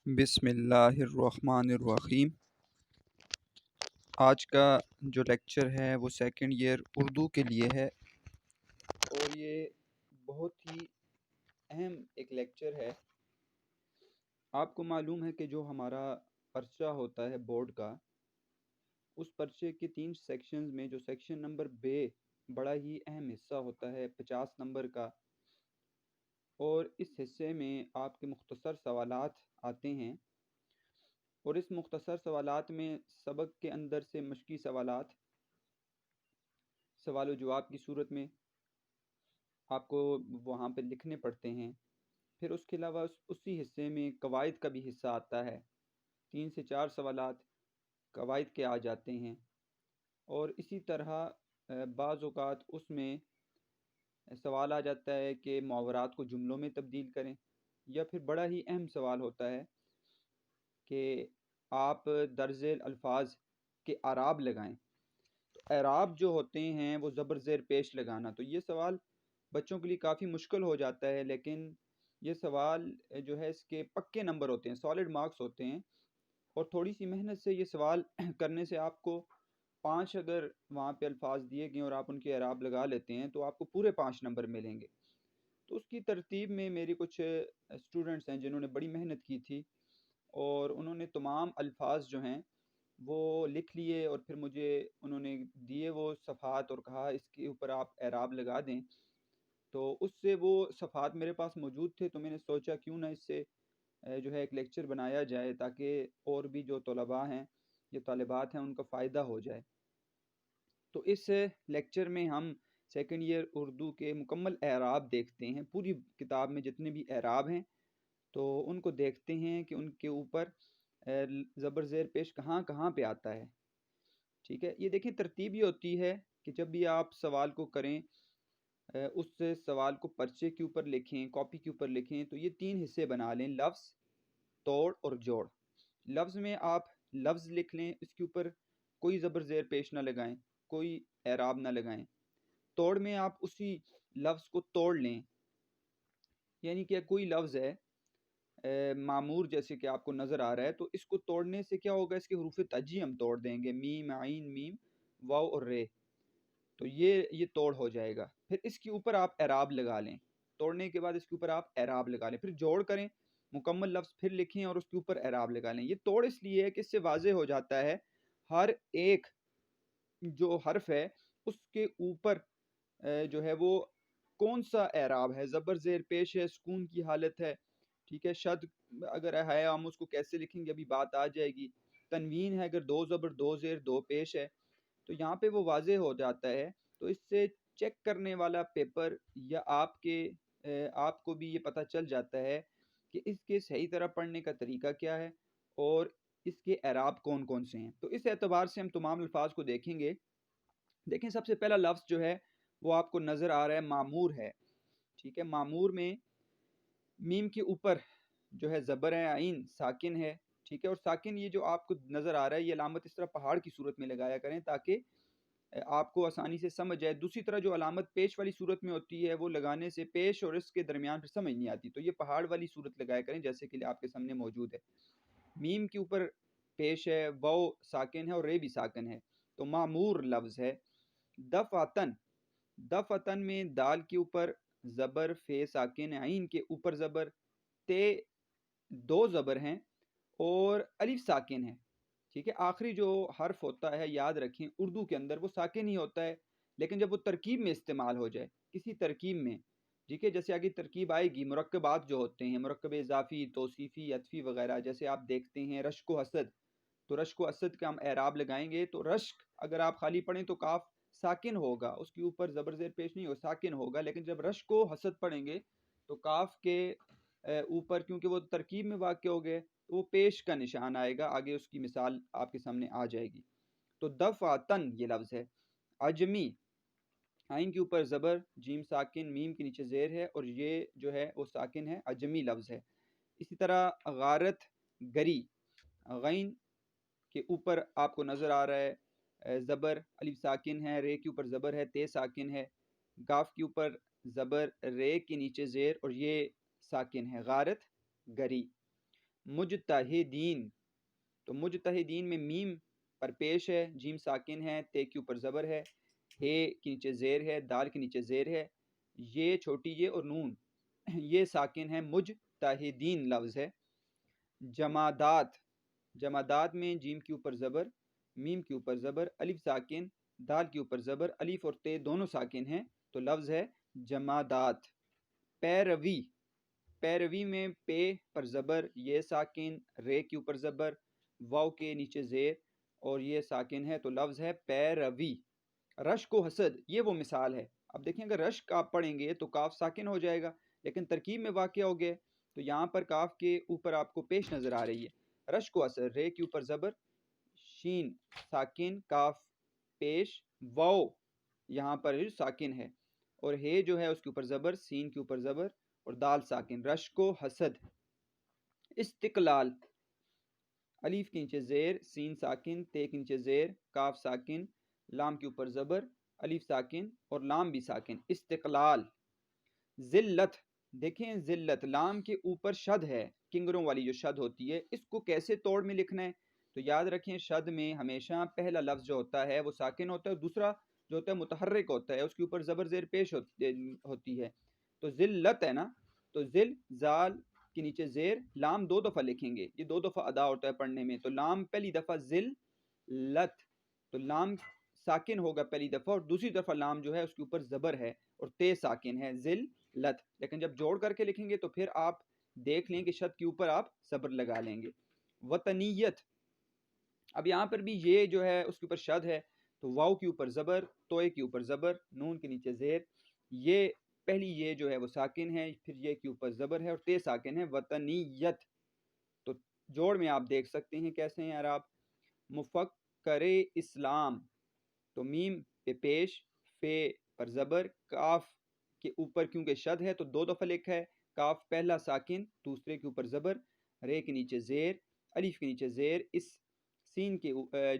بسم اللہ الرحمن الرحیم۔ آج کا جو لیکچر ہے وہ سیکنڈ ایئر اردو کے لیے ہے، اور یہ بہت ہی اہم ایک لیکچر ہے۔ آپ کو معلوم ہے کہ جو ہمارا پرچہ ہوتا ہے بورڈ کا، اس پرچے کے 3 سیکشنز میں جو سیکشن نمبر بے بڑا ہی اہم حصہ ہوتا ہے 50 نمبر کا، اور اس حصے میں آپ کے مختصر سوالات آتے ہیں، اور اس مختصر سوالات میں سبق کے اندر سے مشقی سوالات سوال و جواب کی صورت میں آپ کو وہاں پہ لکھنے پڑتے ہیں۔ پھر اس کے علاوہ اسی حصے میں قواعد کا بھی حصہ آتا ہے، 3 سے 4 سوالات قواعد کے آ جاتے ہیں، اور اسی طرح بعض اوقات اس میں سوال آ جاتا ہے کہ محاورات کو جملوں میں تبدیل کریں، یا پھر بڑا ہی اہم سوال ہوتا ہے کہ آپ درج ذیل الفاظ کے اعراب لگائیں۔ تو اعراب جو ہوتے ہیں وہ زبر زیر پیش لگانا، تو یہ سوال بچوں کے لیے کافی مشکل ہو جاتا ہے، لیکن یہ سوال جو ہے اس کے پکے نمبر ہوتے ہیں، سالڈ مارکس ہوتے ہیں، اور تھوڑی سی محنت سے یہ سوال کرنے سے آپ کو 5 اگر وہاں پہ الفاظ دیے گئے اور آپ ان کے اعراب لگا لیتے ہیں تو آپ کو پورے 5 نمبر ملیں گے۔ تو اس کی ترتیب میں میری کچھ اسٹوڈنٹس ہیں جنہوں نے بڑی محنت کی تھی، اور انہوں نے تمام الفاظ جو ہیں وہ لکھ لیے، اور پھر مجھے انہوں نے دیے وہ صفحات اور کہا اس کے اوپر آپ اعراب لگا دیں۔ تو اس سے وہ صفحات میرے پاس موجود تھے، تو میں نے سوچا کیوں نہ اس سے جو ہے ایک لیکچر بنایا جائے، تاکہ اور بھی جو طلباء ہیں یا طالبات ہیں ان کا فائدہ ہو جائے۔ تو اس لیکچر میں ہم سیکنڈ ایئر اردو کے مکمل اعراب دیکھتے ہیں، پوری کتاب میں جتنے بھی اعراب ہیں تو ان کو دیکھتے ہیں کہ ان کے اوپر زبر زیر پیش کہاں کہاں پہ آتا ہے۔ ٹھیک ہے، یہ دیکھیں ترتیب یہ ہوتی ہے کہ جب بھی آپ سوال کو کریں، اس سوال کو پرچے کے اوپر لکھیں، کاپی کے اوپر لکھیں، تو یہ 3 حصے بنا لیں: لفظ، توڑ اور جوڑ۔ لفظ میں آپ لفظ لکھ لیں، اس کے اوپر کوئی زبر زیر پیش نہ لگائیں، کوئی اعراب نہ لگائیں۔ توڑ میں آپ اسی لفظ کو توڑ لیں، یعنی کہ کوئی لفظ ہے معمور جیسے کہ آپ کو نظر آ رہا ہے، تو اس کو توڑنے سے کیا ہوگا، اس کے حروف تہجی ہم توڑ دیں گے، میم، عین، میم، واو اور رے، تو یہ توڑ ہو جائے گا۔ پھر اس کے اوپر آپ اعراب لگا لیں، توڑنے کے بعد اس کے اوپر آپ اعراب لگا لیں، پھر جوڑ کریں، مکمل لفظ پھر لکھیں اور اس کے اوپر اعراب لگا لیں۔ یہ توڑ اس لیے ہے کہ اس سے واضح ہو جاتا ہے ہر ایک جو حرف ہے اس کے اوپر جو ہے وہ کون سا اعراب ہے، زبر زیر پیش ہے، سکون کی حالت ہے، ٹھیک ہے، شد اگر ہے ہم اس کو کیسے لکھیں گے ابھی بات آ جائے گی، تنوین ہے، اگر 2 زبر 2 زیر 2 پیش ہے، تو یہاں پہ وہ واضح ہو جاتا ہے۔ تو اس سے چیک کرنے والا پیپر یا آپ کو بھی یہ پتہ چل جاتا ہے کہ اس کے صحیح طرح پڑھنے کا طریقہ کیا ہے اور اس کے اعراب کون کون سے ہیں۔ تو اس اعتبار سے ہم تمام الفاظ کو دیکھیں گے۔ دیکھیں سب سے پہلا لفظ جو ہے وہ آپ کو نظر آ رہا ہے، معمور ہے، ٹھیک ہے۔ معمور میں میم کے اوپر جو ہے زبر ہے، عین ساکن ہے، ٹھیک ہے، اور ساکن یہ جو آپ کو نظر آ رہا ہے یہ علامت اس طرح پہاڑ کی صورت میں لگایا کریں تاکہ آپ کو آسانی سے سمجھ جائے۔ دوسری طرح جو علامت پیش والی صورت میں ہوتی ہے وہ لگانے سے پیش اور اس کے درمیان پھر سمجھ نہیں آتی، تو یہ پہاڑ والی صورت لگایا کریں جیسے کہ آپ کے سامنے موجود ہے۔ میم کے اوپر پیش ہے، واو ساکن ہے اور رے بھی ساکن ہے، تو معمور لفظ ہے۔ دفعتن، دفعتن میں دال کے اوپر زبر، فے ساکن ہے، عین کے اوپر زبر، تے 2 زبر ہیں اور الف ساکن ہے، ٹھیک ہے۔ آخری جو حرف ہوتا ہے یاد رکھیں اردو کے اندر وہ ساکن ہی ہوتا ہے، لیکن جب وہ ترکیب میں استعمال ہو جائے کسی ترکیب میں، ٹھیک ہے، جیسے آگے ترکیب آئے گی، مرکبات جو ہوتے ہیں، مرکب اضافی، توصیفی، عطفی وغیرہ، جیسے آپ دیکھتے ہیں رشک و حسد، تو رشک و حسد کا ہم اعراب لگائیں گے، تو رشک اگر آپ خالی پڑھیں تو کاف ساکن ہوگا، اس کے اوپر زبر زیر پیش نہیں ہو، ساکن ہوگا، لیکن جب رشک و حسد پڑھیں گے تو کاف کے اوپر کیونکہ وہ ترکیب میں واقع ہو گئے تو وہ پیش کا نشان آئے گا، آگے اس کی مثال آپ کے سامنے آ جائے گی۔ تو دفعتن یہ لفظ ہے۔ عجمی، عین کے اوپر زبر، جیم ساکن، میم کے نیچے زیر ہے اور یہ جو ہے وہ ساکن ہے، عجمی لفظ ہے۔ اسی طرح غارت گری، غین کے اوپر آپ کو نظر آ رہا ہے زبر، الف ساکن ہے، رے کے اوپر زبر ہے، تے ساکن ہے، گاف کے اوپر زبر، رے کے نیچے زیر اور یہ ساکن ہے، غارت گری۔ مجتہدین، تو مجتہدین میں میم پر پیش ہے، جیم ساکن ہے، تے کے اوپر زبر ہے، ہے کے نیچے زیر ہے، دال کے نیچے زیر ہے، یہ چھوٹی یہ اور نون یہ ساکن ہے، مجتہدین لفظ ہے۔ جمادات، جمادات میں جیم کے اوپر زبر، میم کے اوپر زبر، الف ساکن، دال کے اوپر زبر، الف اور تے دونوں ساکن ہیں، تو لفظ ہے جمادات۔ پیروی، پیروی میں پے پر زبر، یہ ساکن، رے کے اوپر زبر، واو کے نیچے زیر اور یہ ساکن ہے، تو لفظ ہے پیروی۔ رشک و حسد، یہ وہ مثال ہے۔ اب دیکھیں اگر رشک آپ پڑھیں گے تو کاف ساکن ہو جائے گا، لیکن ترکیب میں واقع ہو گئے تو یہاں پر کاف کے اوپر آپ کو پیش نظر آ رہی ہے۔ رشک و حسد، رے کے اوپر زبر، شین ساکن، کاف پیش، واو یہاں پر ساکن ہے، اور ہے جو ہے اس کے اوپر زبر، سین کے اوپر زبر اور دال ساکن، رشک و حسد۔ استقلال، الف کے نیچے زیر، سین ساکن، تے کے نیچے زیر، کاف ساکن، لام کے اوپر زبر، الف ساکن اور لام بھی ساکن، استقلال۔ ذلت، دیکھیں ذلت لام کے اوپر شد ہے، کنگروں والی جو شد ہوتی ہے، اس کو کیسے توڑ میں لکھنا ہے؟ تو یاد رکھیں شد میں ہمیشہ پہلا لفظ جو ہوتا ہے وہ ساکن ہوتا ہے، دوسرا جو ہوتا ہے متحرک ہوتا ہے، اس کے اوپر زبر زیر پیش ہوتی ہے۔ تو ذلت ہے نا، تو ذل زال کے نیچے زیر، لام دو دفعہ لکھیں گے، یہ دو دفعہ ادا ہوتا ہے پڑھنے میں، تو لام پہلی دفعہ ذل لت، تو لام ساکن ہوگا پہلی دفعہ، اور دوسری دفعہ لام جو ہے اس کے اوپر زبر ہے اور تے ساکن ہے، ذل لت، لیکن جب جوڑ کر کے لکھیں گے تو پھر آپ دیکھ لیں کہ شد کے اوپر آپ زبر لگا لیں گے۔ وطنیت، اب یہاں پر بھی یہ جو ہے اس کے اوپر شد ہے، تو واو کے اوپر زبر، توئے کے اوپر زبر، نون کے نیچے زیر، یہ پہلی یہ جو ہے وہ ساکن ہے، پھر یہ کے اوپر زبر ہے اور تے ساکن ہے، وطنیت۔ تو جوڑ میں آپ دیکھ سکتے ہیں کیسے ہیں عراب۔ مفکر اسلام، تو میم پہ پیش، فے پر زبر، کاف کے اوپر کیونکہ شد ہے تو دو دفعہ لکھا ہے، کاف پہلا ساکن، دوسرے کے اوپر زبر، رے کے نیچے زیر، الف کے نیچے زیر، اس سین کے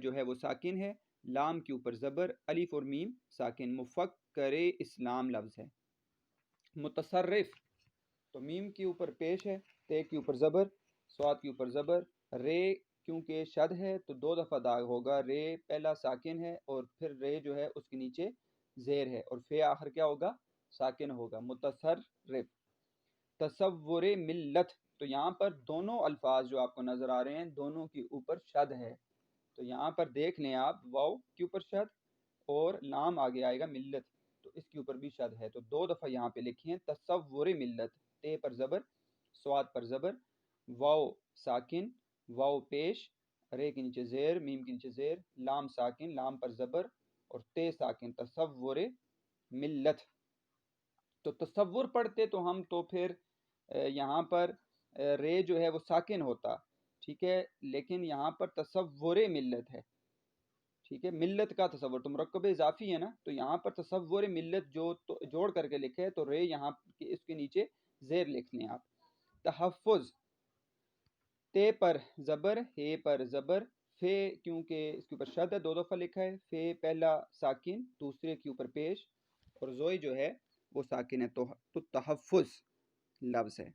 جو ہے وہ ساکن ہے، لام کے اوپر زبر، الف اور میم ساکن، مفکر اسلام لفظ ہے۔ متصرف، تو میم کے اوپر پیش ہے، تے کے اوپر زبر، سواد کے اوپر زبر، رے کیونکہ شد ہے تو دو دفعہ داغ ہوگا، رے پہلا ساکن ہے اور پھر رے جو ہے اس کے نیچے زیر ہے، اور فے آخر کیا ہوگا؟ ساکن ہوگا، متصرف۔ تصور ملت، تو یہاں پر دونوں الفاظ جو آپ کو نظر آ رہے ہیں دونوں کے اوپر شد ہے، تو یہاں پر دیکھ لیں آپ، واو کے اوپر شد اور لام آگے آئے گا ملت، تو اس کے اوپر بھی شد ہے، تو دو دفعہ یہاں پہ لکھیں تصور ملت، تے پر زبر، سواد پر زبر، واو ساکن، واو پیش، رے کے نیچے زیر، میم کے نیچے زیر، لام ساکن، لام پر زبر اور تے ساکن، تصور ملت۔ تو تصور پڑھتے تو ہم تو پھر یہاں پر رے جو ہے وہ ساکن ہوتا، ٹھیک ہے، لیکن یہاں پر تصور ملت ہے، ٹھیک ہے، ملت کا تصور تو مرکب اضافی ہے نا، تو یہاں پر تصور ملت جو جوڑ کر کے لکھے تو رے یہاں اس کے نیچے زیر لکھ لیں آپ۔ تحفظ، تے پر زبر، ہے پر زبر، فے کیونکہ اس کے اوپر شد ہے دو دفعہ لکھا ہے، فے پہلا ساکن، دوسرے کے اوپر پیش اور زوئی جو ہے وہ ساکن ہے، تو تحفظ لفظ ہے۔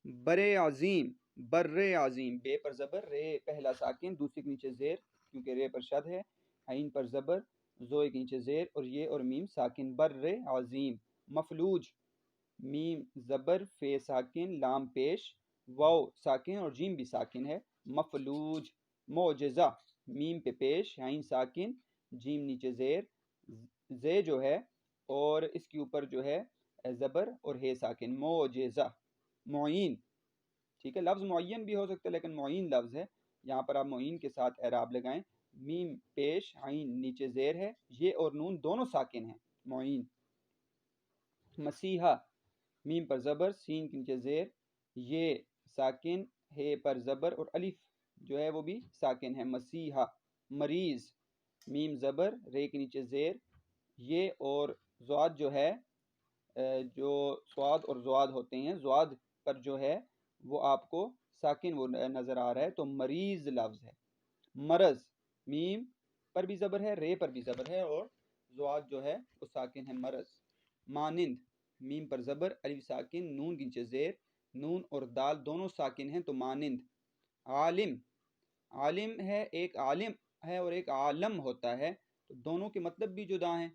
بر عظیم، بر عظیم، بے پر زبر، رے پہلا ساکن، دوسرے کے نیچے زیر کیونکہ رے پر شد ہے، عین پر زبر، زوئے کے نیچے زیر اور یہ اور میم ساکن، بر عظیم۔ مفلوج، میم زبر، فے ساکن، لام پیش، واو ساکن اور جیم بھی ساکن ہے، مفلوج۔ معجزہ، میم پہ پیش، عین ساکن، جیم نیچے زیر، زے جو ہے اور اس کے اوپر جو ہے زبر اور ہے ساکن، معجزہ۔ معین، ٹھیک ہے، لفظ معین بھی ہو سکتا ہے لیکن معین لفظ ہے، یہاں پر آپ معین کے ساتھ اعراب لگائیں، میم پیش، عین نیچے زیر ہے، یہ اور نون دونوں ساکن ہیں، معین۔ مسیحا، میم پر زبر، سین کے نیچے زیر، یہ ساکن، ہے پر زبر اور الف جو ہے وہ بھی ساکن ہے، مسیحا۔ مریض، میم زبر، رے کے نیچے زیر، یہ اور زواد جو ہے جو سواد اور زواد ہوتے ہیں، زواد پر جو ہے وہ آپ کو ساکن وہ نظر آ رہا ہے، تو مریض لفظ ہے۔ مرض، میم پر بھی زبر ہے، رے پر بھی زبر ہے اور زواد جو ہے وہ ساکن ہے، مرض۔ مانند، میم پر زبر، الف ساکن، نون کے نیچے زیر، نون اور دال دونوں ساکن ہیں تو مانند عالم، عالم ہے ایک عالم ہے اور ایک عالم ہوتا ہے، تو دونوں کے مطلب بھی جدا ہیں۔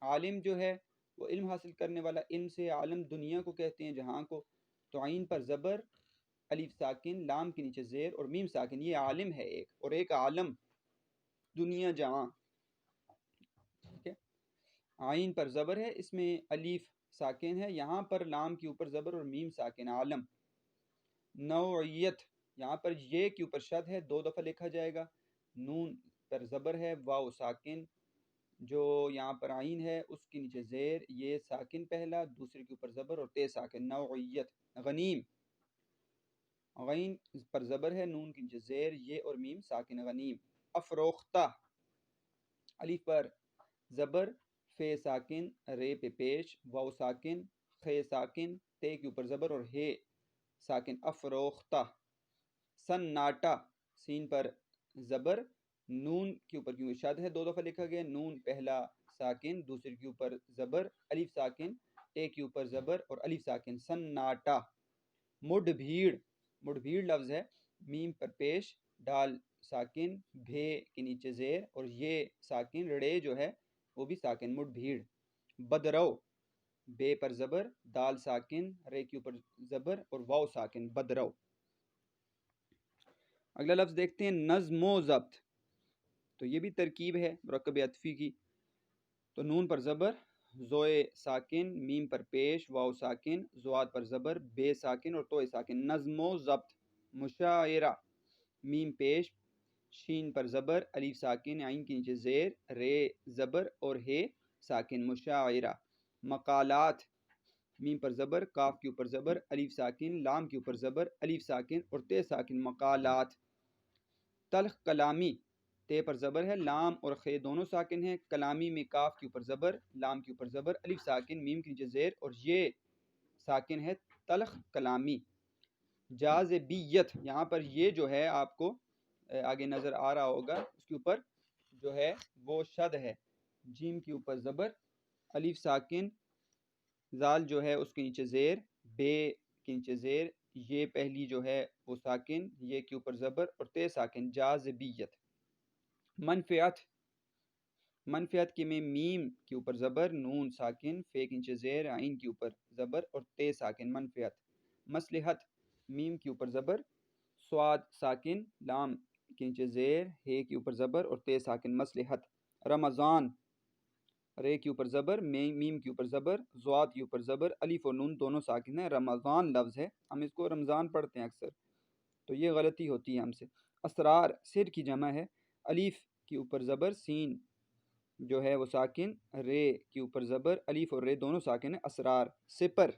عالم جو ہے وہ علم حاصل کرنے والا، علم سے عالم دنیا کو کہتے ہیں، جہاں کو، تو عین پر زبر، الف ساکن، لام کے نیچے زیر اور میم ساکن، یہ عالم ہے ایک، اور ایک عالم دنیا جہاں، ٹھیک ہے۔ عین پر زبر ہے، اس میں الف ساکن ہے، یہاں پر لام کے اوپر زبر اور میم ساکن، عالم۔ نوعیت، یہاں پر یہ کے اوپر شد ہے، 2 دفعہ لکھا جائے گا، نون پر زبر ہے، واو ساکن، جو یہاں پر عین ہے اس کے نیچے زیر، یہ ساکن پہلا، دوسرے کے اوپر زبر اور تے ساکن، نوعیت۔ غنیم، غین پر زبر ہے، نون کے نیچے زیر، یہ اور میم ساکن، غنیم۔ افروختہ، الف پر زبر، فے ساکن، رے پہ پیش، واو ساکن، خے ساکن، تے کے اوپر زبر اور ہے ساکن، افروختہ۔ سناٹا، سین پر زبر، نون کے اوپر کیونکہ شد ہے 2 دفعہ لکھا گیا، نون پہلا ساکن، دوسرے کے اوپر زبر، الف ساکن، تے کے اوپر زبر اور الف ساکن، سناٹا۔ مڈ بھیڑ، مڈ بھیڑ لفظ ہے، میم پر پیش، ڈال ساکن، بھے کے نیچے زیر اور یہ ساکن، رڑے جو ہے وہ بھی ساکن، مڈ بھیڑ۔ بدرو، بے پر زبر، دال ساکن، رے کے اوپر زبر اور واو ساکن، بدرو۔ اگلا لفظ دیکھتے ہیں نظم و ضبط، تو یہ بھی ترکیب ہے مرکب عطفی کی، تو نون پر زبر، زوئے ساکن، میم پر پیش، واو ساکن، زواد پر زبر، بے ساکن اور توئے ساکن، نظم و ضبط۔ مشاعرہ، میم پیش، شین پر زبر، الف ساکن، عین کے نیچے زیر، رے زبر اور ہے ساکن، مشاعرہ۔ مقالات، میم پر زبر، کاف کے اوپر زبر، الف ساکن، لام کے اوپر زبر، الف ساکن اور تے ساکن، مقالات۔ تلخ کلامی، تے پر زبر ہے، لام اور خے دونوں ساکن ہیں، کلامی میں کاف کے اوپر زبر، لام کے اوپر زبر، الف ساکن، میم کے نیچے زیر اور یہ ساکن ہے، تلخ کلامی۔ جاذبیت، یہاں پر یہ جو ہے آپ کو آگے نظر آ رہا ہوگا، اس کے اوپر جو ہے وہ شد ہے، جیم کے اوپر زبر، الف ساکن، زال جو ہے اس کے نیچے زیر، بے کے نیچے زیر، یہ پہلی جو ہے وہ ساکن، یہ کے اوپر زبر اور تے ساکن، جاذبیت۔ منفعت، منفعت کی میں میم کے اوپر زبر، نون ساکن، فے کے نیچے زیر، عین کے اوپر زبر اور تے ساکن، منفعت۔ مصلحت، میم کے اوپر زبر، سواد ساکن، لام کے نیچے زیر، ہے کے اوپر زبر اور تے ساکن، مصلحت۔ رمضان، رے کے اوپر زبر، میم کے اوپر زبر، زواد کے اوپر زبر، الف اور نون دونوں ساکن ہیں، رمضان لفظ ہے، ہم اس کو رمضان پڑھتے ہیں اکثر، تو یہ غلطی ہوتی ہے ہم سے۔ اسرار، سر کی جمع ہے، الف کے اوپر زبر، سین جو ہے وہ ساکن، رے کے اوپر زبر، الف اور رے دونوں ساکن ہیں، اسرار۔ سپر،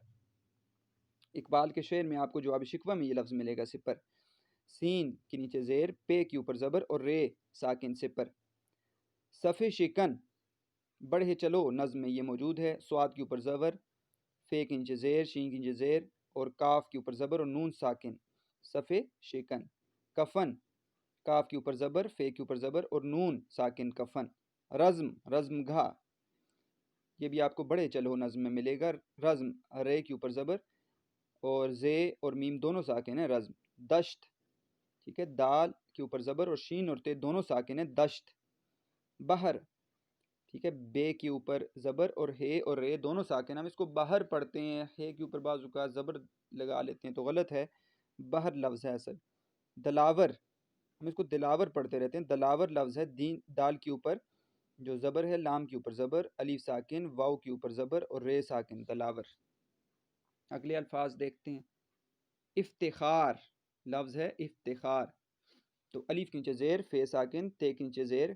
اقبال کے شعر میں آپ کو جواب شکوہ میں یہ لفظ ملے گا، سپر، سین کے نیچے زیر، پے کے اوپر زبر اور رے ساکن، سپر۔ صفِ شکن، بڑھے چلو نظم میں یہ موجود ہے، سواد کے اوپر زبر، فے کے نیچے زیر، شین کے نیچے زیر اور کاف کے اوپر زبر اور نون ساکن، صفِ شکن۔ کفن، کاف کے اوپر زبر، فے کے اوپر زبر اور نون ساکن، کفن۔ رزم، رزم گاہ، یہ بھی آپ کو بڑے چلو نظم میں ملے گا، رزم، رے کے اوپر زبر اور زے اور میم دونوں ساکن ہیں، رزم۔ دشت، ٹھیک ہے، دال کے اوپر زبر اور شین اور تے دونوں ساکن ہیں، دشت۔ بحر، ٹھیک ہے، بے کے اوپر زبر اور ہے اور رے دونوں ساکن، ہم اس کو بحر پڑھتے ہیں، ہے کے اوپر بعض اوقات زبر لگا لیتے ہیں تو غلط ہے، بحر لفظ ہے اصل۔ دلاور، ہم اس کو دلاور پڑھتے رہتے ہیں، دلاور لفظ ہے، دین دال کے اوپر جو زبر ہے، لام کے اوپر زبر، الف ساکن، واو کے اوپر زبر اور رے ساکن، دلاور۔ اگلے الفاظ دیکھتے ہیں۔ افتخار لفظ ہے، افتخار، تو الف کے نیچے زیر، فے ساکن، تے کے نیچے زیر،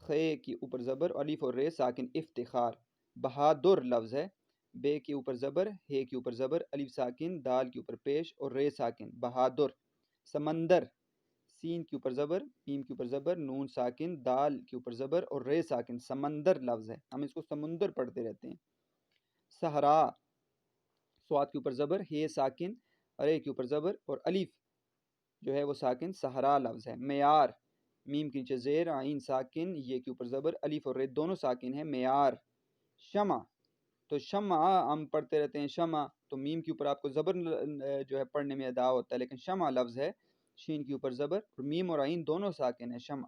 خے کے اوپر زبر، الف اور رے ساکن، افتخار۔ بہادر لفظ ہے، بے کے اوپر زبر، ہے کے اوپر زبر، الف ساکن، دال کے اوپر پیش اور رے ساکن، بہادر۔ سمندر، سین کے اوپر زبر، میم کے اوپر زبر، نون ساکن، دال کے اوپر زبر اور رے ساکن، سمندر لفظ ہے، ہم اس کو سمندر پڑھتے رہتے ہیں۔ صحرا، سواد کے اوپر زبر، ہے ساکن، رے کے اوپر زبر اور الف جو ہے وہ ساکن، صحرا لفظ ہے۔ معیار، میم کے نیچے زیر، عین ساکن، یہ کے اوپر زبر، الف اور رے دونوں ساکن ہیں، معیار۔ شمع، تو شمع ہم پڑھتے رہتے ہیں شمع، تو میم کے اوپر آپ کو زبر جو ہے پڑھنے میں ادا ہوتا ہے، لیکن شمع لفظ ہے شین کے اوپر زبر، اور میم اور عین دونوں ساکن ہے شمع۔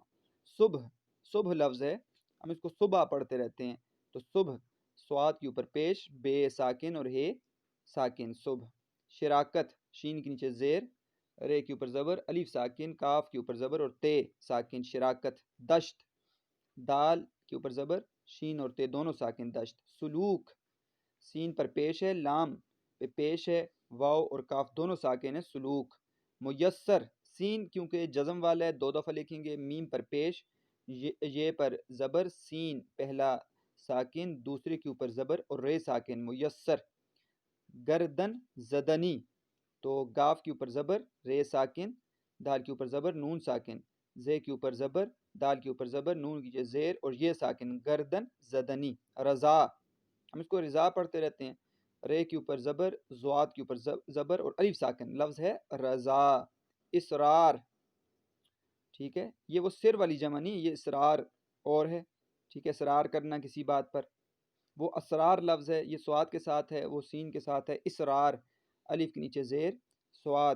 صبح، صبح لفظ ہے، ہم اس کو صبح پڑھتے رہتے ہیں، تو صبح سواد کے اوپر پیش، بے ساکن اور ہے ساکن صبح۔ شراکت، شین کے نیچے زیر، رے کے اوپر زبر، الف ساکن، کاف کے اوپر زبر اور تے ساکن شراکت۔ دشت، دال کے اوپر زبر، شین اور تے دونوں ساکن دشت۔ سلوک، سین پر پیش ہے، لام پہ پیش ہے، واو اور کاف دونوں ساکن ہیں سلوک۔ میسر، سین کیونکہ جزم والا ہے دو دفعہ لکھیں گے، میم پر پیش، یہ پر زبر، سین پہلا ساکن دوسرے کے اوپر زبر اور رے ساکن میسر۔ گردن، زدنی، تو گاف کے اوپر زبر، رے ساکن، دال کے اوپر زبر، نون ساکن، زے کے اوپر زبر، دال کے اوپر زبر، نون کی زیر اور یہ ساکن، گردن زدنی۔ رضا، ہم اس کو رضا پڑھتے رہتے ہیں، رے کے اوپر زبر، زواد کے اوپر زبر اور الف ساکن، لفظ ہے رضا۔ اسرار، ٹھیک ہے، یہ وہ سر والی جمع نہیں، یہ اسرار اور ہے، ٹھیک ہے، اسرار کرنا کسی بات پر، وہ اسرار لفظ ہے، یہ سواد کے ساتھ ہے، وہ سین کے ساتھ ہے۔ اسرار، الف کے نیچے زیر، سواد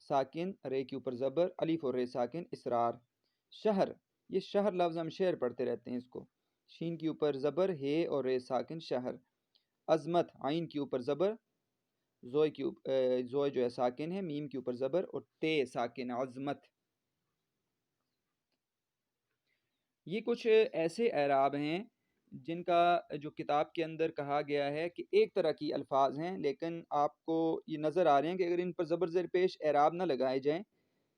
ساکن، رے کے اوپر زبر، الف اور رے ساکن، اسرار۔ شہر، یہ شہر لفظ ہم شہر پڑھتے رہتے ہیں اس کو، شین کے اوپر زبر، ہے اور رے ساکن شہر۔ عظمت، عین کے اوپر زبر، زوئے جو ہے ساکن ہے، میم کے اوپر زبر اور تے ساکن، عظمت۔ یہ کچھ ایسے اعراب ہیں جن کا جو کتاب کے اندر کہا گیا ہے کہ ایک طرح کی الفاظ ہیں، لیکن آپ کو یہ نظر آ رہے ہیں کہ اگر ان پر زبر زیر پیش اعراب نہ لگائے جائیں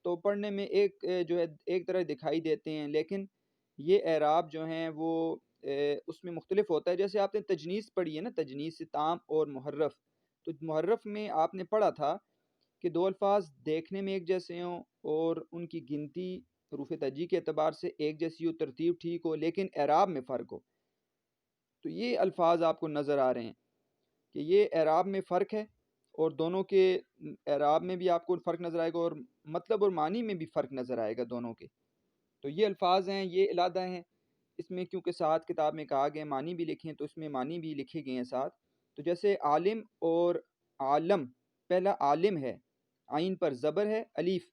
تو پڑھنے میں ایک جو ہے ایک طرح دکھائی دیتے ہیں، لیکن یہ اعراب جو ہیں وہ اس میں مختلف ہوتا ہے۔ جیسے آپ نے تجنیس پڑھی ہے نا، تجنیس تام اور محرف، تو محرف میں آپ نے پڑھا تھا کہ دو الفاظ دیکھنے میں ایک جیسے ہوں اور ان کی گنتی حروف تہجی کے اعتبار سے ایک جیسی ہو، ترتیب ٹھیک ہو، لیکن اعراب میں فرق ہو۔ تو یہ الفاظ آپ کو نظر آ رہے ہیں کہ یہ اعراب میں فرق ہے، اور دونوں کے اعراب میں بھی آپ کو فرق نظر آئے گا، اور مطلب اور معنی میں بھی فرق نظر آئے گا دونوں کے۔ تو یہ الفاظ ہیں، یہ علیحدہ ہیں، اس میں کیونکہ ساتھ کتاب میں کہا گیا معنی بھی لکھیں تو اس میں معنی بھی لکھے گئے ہیں ساتھ۔ تو جیسے عالم اور عالم، پہلا عالم ہے، عین پر زبر ہے، الف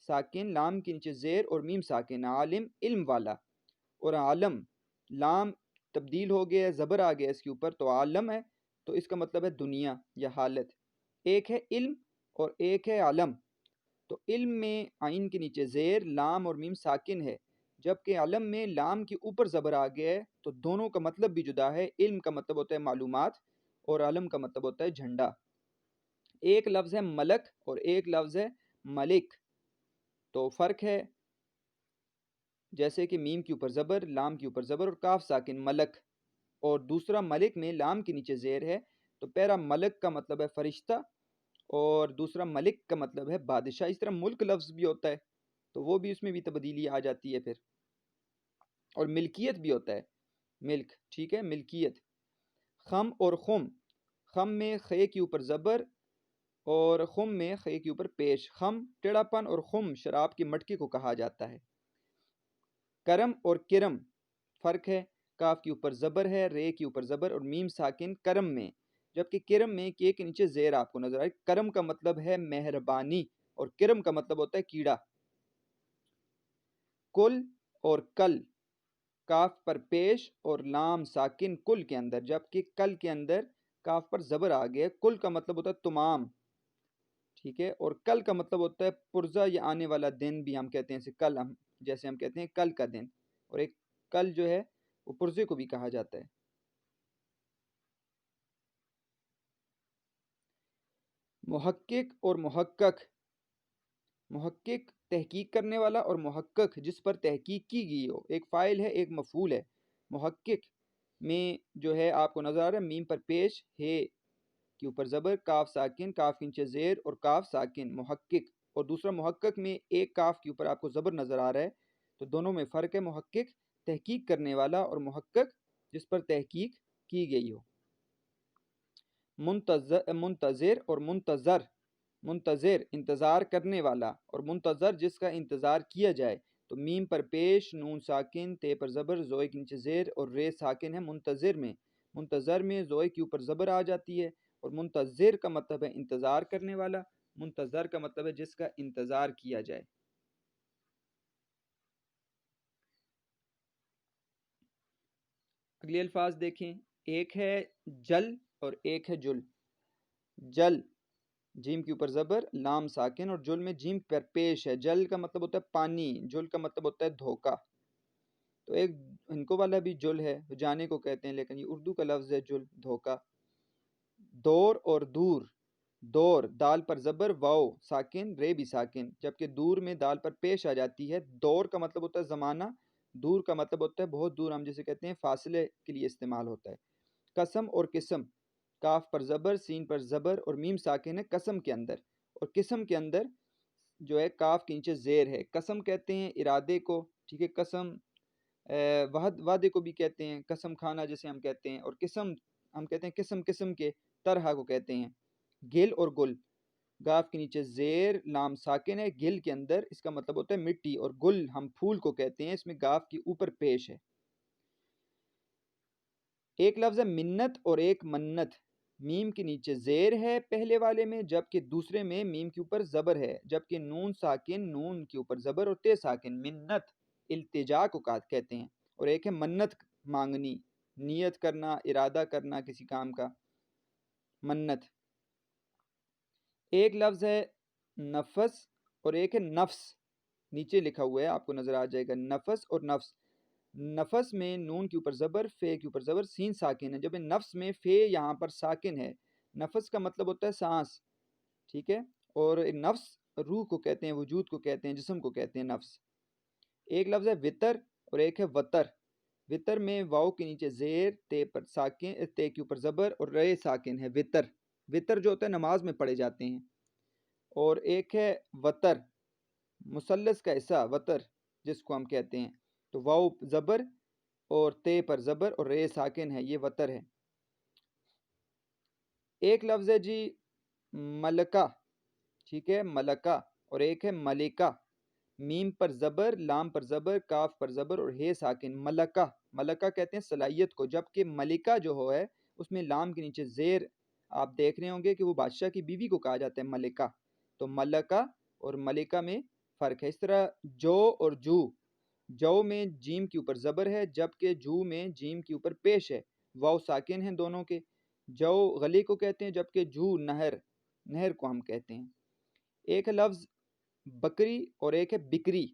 ساکن، لام کے نیچے زیر اور میم ساکن، عالم علم والا، اور عالم لام تبدیل ہو گیا، زبر آ گیا اس کے اوپر، تو عالم ہے، تو اس کا مطلب ہے دنیا یا حالت۔ ایک ہے علم اور ایک ہے عالم، تو علم میں عین کے نیچے زیر، لام اور میم ساکن ہے، جبکہ علم میں لام کے اوپر زبر آ گیا ہے، تو دونوں کا مطلب بھی جدا ہے۔ علم کا مطلب ہوتا ہے معلومات اور علم کا مطلب ہوتا ہے جھنڈا۔ ایک لفظ ہے ملک اور ایک لفظ ہے ملک، تو فرق ہے، جیسے کہ میم کے اوپر زبر، لام کے اوپر زبر اور کاف ساکن ملک، اور دوسرا ملک میں لام کے نیچے زیر ہے، تو پہلا ملک کا مطلب ہے فرشتہ اور دوسرا ملک کا مطلب ہے بادشاہ۔ اس طرح ملک لفظ بھی ہوتا ہے، تو وہ بھی اس میں بھی تبدیلی آ جاتی ہے پھر، اور ملکیت بھی ہوتا ہے، ملک، ٹھیک ہے، ملکیت۔ خم اور خم، خم میں خے کے اوپر زبر اور خم میں خے کے اوپر پیش، خم ٹیڑھا پن اور خم شراب کے مٹکے کو کہا جاتا ہے۔ کرم اور کرم، فرق ہے، کاف کے اوپر زبر ہے، رے کے اوپر زبر اور میم ساکن کرم میں، جبکہ کرم میں کے کے نیچے زیر آپ کو نظر آئے۔ کرم کا مطلب ہے مہربانی اور کرم کا مطلب ہوتا ہے کیڑا۔ کل اور کل، کاف پر پیش اور لام ساکن کل کے اندر، جبکہ کل کے اندر کاف پر زبر آ گیا۔ کل کا مطلب ہوتا ہے تمام، ٹھیک ہے، اور کل کا مطلب ہوتا ہے پرزہ یا آنے والا دن بھی ہم کہتے ہیں، کل ہم جیسے ہم کہتے ہیں کل کا دن، اور ایک کل جو ہے وہ پرزے کو بھی کہا جاتا ہے۔ محقق اور محقق، محقق تحقیق کرنے والا اور محقق جس پر تحقیق کی گئی ہو، ایک فاعل ہے ایک مفعول ہے۔ محقق میں جو ہے آپ کو نظر آ رہا ہے میم پر پیش، ہے کے اوپر زبر، کاف ساکن، کاف کے نیچے زیر اور کاف ساکن محقق، اور دوسرا محقق میں ایک کاف کے اوپر آپ کو زبر نظر آ رہا ہے، تو دونوں میں فرق ہے، محقق تحقیق کرنے والا اور محقق جس پر تحقیق کی گئی ہو۔ منتظر اور منتظر، منتظر انتظار کرنے والا اور منتظر جس کا انتظار کیا جائے، تو میم پر پیش، نون ساکن، تے پر زبر، زوئے کے نیچے زیر اور رے ساکن ہے منتظر میں۔ منتظر میں زوئے کے اوپر زبر آ جاتی ہے، اور منتظر کا مطلب ہے انتظار کرنے والا، منتظر کا مطلب ہے جس کا انتظار کیا جائے۔ اگلے الفاظ دیکھیں، ایک ہے جل اور ایک ہے جل۔ جل جیم کے اوپر زبر، لام ساکن، اور جل میں جیم پر پیش ہے۔ جل کا مطلب ہوتا ہے پانی، جل کا مطلب ہوتا ہے دھوکہ۔ تو ایک ان کو والا بھی جل ہے، جانے کو کہتے ہیں، لیکن یہ اردو کا لفظ ہے جل، دھوکہ۔ دور اور دور، دور دال پر زبر، واو ساکن، رے بھی ساکن، جبکہ دور میں دال پر پیش آ جاتی ہے۔ دور کا مطلب ہوتا ہے زمانہ، دور کا مطلب ہوتا ہے بہت دور، ہم جسے کہتے ہیں فاصلے کے لیے استعمال ہوتا ہے۔ قسم اور قسم، کاف پر زبر، سین پر زبر، اور میم ساکن ہے قسم کے اندر، اور قسم کے اندر جو ہے کاف کے نیچے زیر ہے۔ قسم کہتے ہیں ارادے کو، ٹھیک ہے، قسم وعدے کو بھی کہتے ہیں، قسم کھانا جسے ہم کہتے ہیں، اور قسم ہم کہتے ہیں قسم قسم کے، طرح کو کہتے ہیں۔ گل اور گل، گاف کے نیچے زیر، لام ساکن ہے، گل کے اندر، اس کا مطلب ہوتا ہے مٹی، اور گل ہم پھول کو کہتے ہیں، اس میں گاف کی اوپر پیش ہے۔ ایک لفظ ہے منت اور ایک منت، میم کے نیچے زیر ہے پہلے والے میں، جبکہ دوسرے میں میم کے اوپر زبر ہے، جبکہ نون ساکن، نون کے اوپر زبر اور تے ساکن۔ منت التجا کو کہتے ہیں، اور ایک ہے منت مانگنی، نیت کرنا، ارادہ کرنا کسی کام کا، منت۔ ایک لفظ ہے نفس اور ایک ہے نفس، نیچے لکھا ہوا ہے آپ کو نظر آ جائے گا، نفس اور نفس۔ نفس میں نون کے اوپر زبر، فے کے اوپر زبر، سین ساکن ہے، جب نفس میں فے یہاں پر ساکن ہے۔ نفس کا مطلب ہوتا ہے سانس، ٹھیک ہے، اور نفس روح کو کہتے ہیں، وجود کو کہتے ہیں، جسم کو کہتے ہیں نفس۔ ایک لفظ ہے وطر اور ایک ہے وطر، وطر میں واؤ کے نیچے زیر، تے پر ساکن، تے کے اوپر زبر اور رے ساکن ہے، وطر۔ وطر جو ہوتا ہے نماز میں پڑھے جاتے ہیں۔ اور ایک ہے وطر، مثلث کا حصہ وطر جس کو ہم کہتے ہیں، تو واؤ زبر اور تے پر زبر اور رے ساکن ہے، یہ وطر ہے۔ ایک لفظ ہے جی ملکہ، ٹھیک ہے، ملکہ، اور ایک ہے ملکہ، میم پر زبر، لام پر زبر، کاف پر زبر اور ہے ساکن، ملکہ۔ ملکہ کہتے ہیں صلاحیت کو، جبکہ ملکہ جو ہے اس میں لام کے نیچے زیر، آپ دیکھ رہے ہوں گے کہ وہ بادشاہ کی بیوی کو کہا جاتا ہے ملکہ، تو ملکہ اور ملکہ میں فرق ہے۔ اس طرح جو اور جو، جو میں جیم کے اوپر زبر ہے، جبکہ جو میں جیم کے اوپر پیش ہے، واو ساکن ہیں دونوں کے۔ جو غلی کو کہتے ہیں، جبکہ جو نہر، نہر کو ہم کہتے ہیں۔ ایک لفظ بکری اور ایک ہے بکری،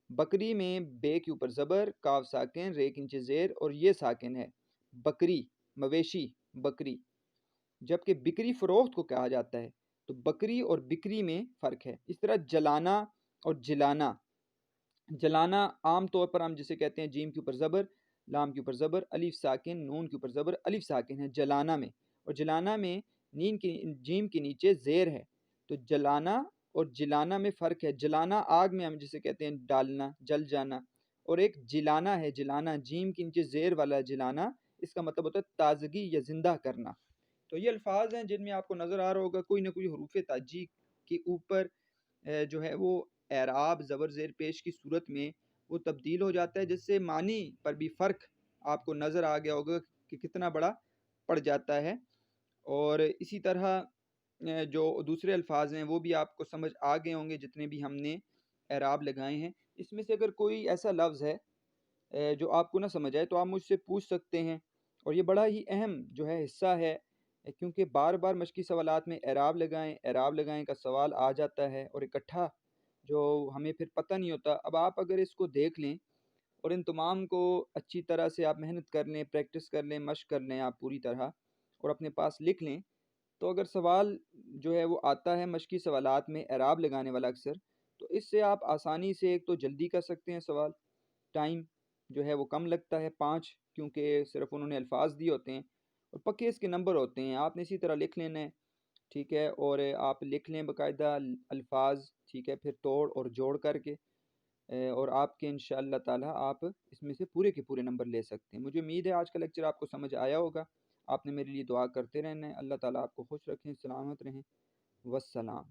بکری میں بے کے اوپر زبر، کاف ساکن، رے کے نیچے زیر اور یہ ساکن ہے، بکری مویشی، بکری، جبکہ بکری فروخت کو کہا جاتا ہے، تو بکری اور بکری میں فرق ہے۔ اس طرح جلانا اور جلانا، جلانا عام طور پر ہم جسے کہتے ہیں جیم کے اوپر زبر، لام کے اوپر زبر، الف ساکن، نون کے اوپر زبر، الف ساکن ہے جلانا میں، اور جلانا میں نین کی جیم کے نیچے زیر ہے، تو جلانا اور جلانا میں فرق ہے۔ جلانا آگ میں ہم جسے کہتے ہیں ڈالنا، جل جانا، اور ایک جلانا ہے، جلانا جیم کے نیچے زیر والا جلانا، اس کا مطلب ہوتا ہے تازگی یا زندہ کرنا۔ تو یہ الفاظ ہیں جن میں آپ کو نظر آ رہا ہوگا کوئی نہ کوئی حروف تاجی کے اوپر جو ہے وہ اعراب زبر زیر پیش کی صورت میں وہ تبدیل ہو جاتا ہے، جس سے معنی پر بھی فرق آپ کو نظر آ گیا ہوگا کہ کتنا بڑا پڑ جاتا ہے۔ اور اسی طرح جو دوسرے الفاظ ہیں وہ بھی آپ کو سمجھ آ گئے ہوں گے جتنے بھی ہم نے اعراب لگائے ہیں۔ اس میں سے اگر کوئی ایسا لفظ ہے جو آپ کو نہ سمجھ آئے تو آپ مجھ سے پوچھ سکتے ہیں، اور یہ بڑا ہی اہم جو ہے حصہ ہے، کیونکہ بار بار مشقی سوالات میں اعراب لگائیں کا سوال آ جاتا ہے، اور اکٹھا جو ہمیں پھر پتہ نہیں ہوتا۔ اب آپ اگر اس کو دیکھ لیں اور ان تمام کو اچھی طرح سے آپ محنت کر لیں، پریکٹس کر لیں، مشق کر لیں آپ پوری طرح، اور اپنے پاس لکھ لیں، تو اگر سوال جو ہے وہ آتا ہے مشقی سوالات میں اعراب لگانے والا اکثر، تو اس سے آپ آسانی سے ایک تو جلدی کر سکتے ہیں سوال، ٹائم جو ہے وہ کم لگتا ہے 5، کیونکہ صرف انہوں نے الفاظ دیے ہوتے ہیں اور پکے اس کے نمبر ہوتے ہیں، آپ نے اسی طرح لکھ لینا ہے، ٹھیک ہے، اور آپ لکھ لیں باقاعدہ الفاظ، ٹھیک ہے، پھر توڑ اور جوڑ کر کے، اور آپ کے انشاءاللہ تعالی آپ اس میں سے پورے کے پورے نمبر لے سکتے ہیں۔ مجھے امید ہے آج کا لیکچر آپ کو سمجھ آیا ہوگا، آپ نے میرے لیے دعا کرتے رہنا ہے۔ اللہ تعالیٰ آپ کو خوش رکھیں، سلامت رہیں، والسلام۔